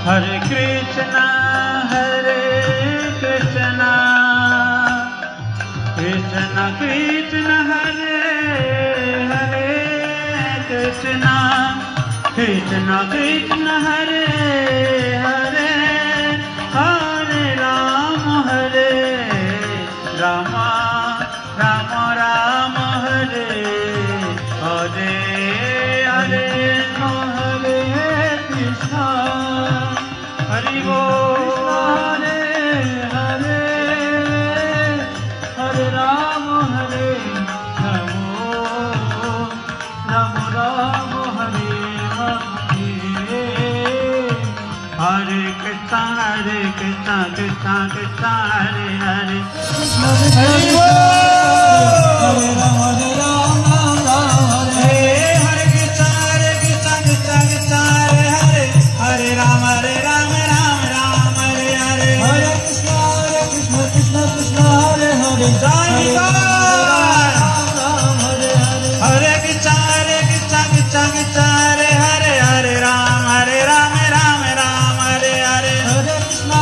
Hare Krishna Krishna Krishna Hare Hare Krishna Krishna Krishna Hare Hare Hare Rama Hare Rama Rama Rama Hare Hare Hare Hare Krishna Hari Bol Hare Krishna Krishna Krishna Hare Hare Hare Rama Hare Hare Krishna Krishna Krishna Hare Hare Hare Rama Rama Hare Hare Hare Krishna Krishna Krishna Hare Hare Hare Hare Krishna Krishna Krishna Hare Hare Hare Rama Hare Ram Hare Ram Ram Ram Hare Hare Hare Krishna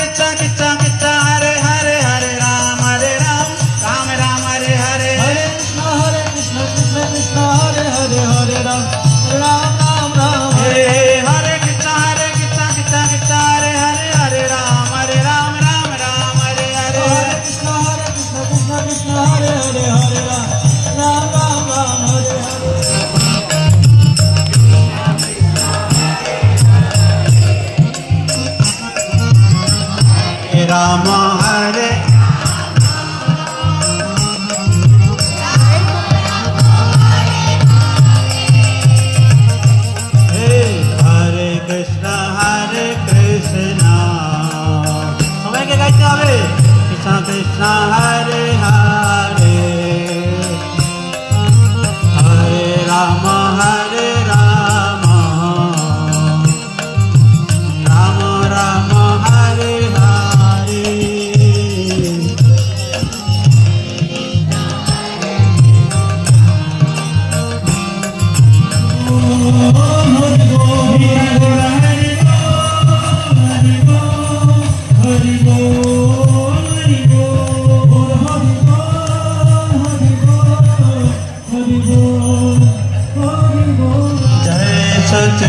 Krishna Krishna Hare Hare Hare Ram Ram Ram Hare Hare Hare Krishna Krishna Krishna Hare Hare Hare Ram Ram Ram Ram Hare Hare Krishna Krishna Krishna Hare Hare Hare Ram Ram Ram Hare Hare Hare Krishna Krishna Krishna Hare Hare Hare Ram Ram Ram Hare Hare Rama Hare Hare Krishna সবাই কে গাইতে হবে কৃষ্ণ কৃষ্ণ হরে হরে হরে রাম হরে Ram Ram Ram Hare Hare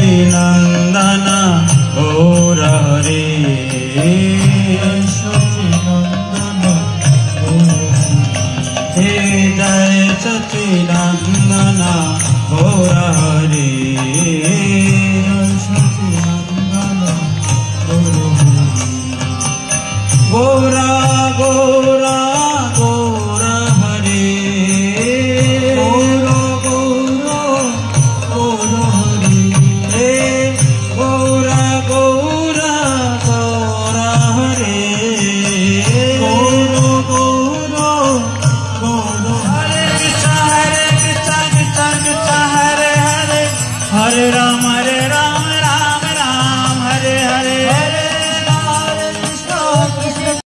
Nandana Gaur Hare Jai Sachidanandana Gaur Hare Gaura Gaura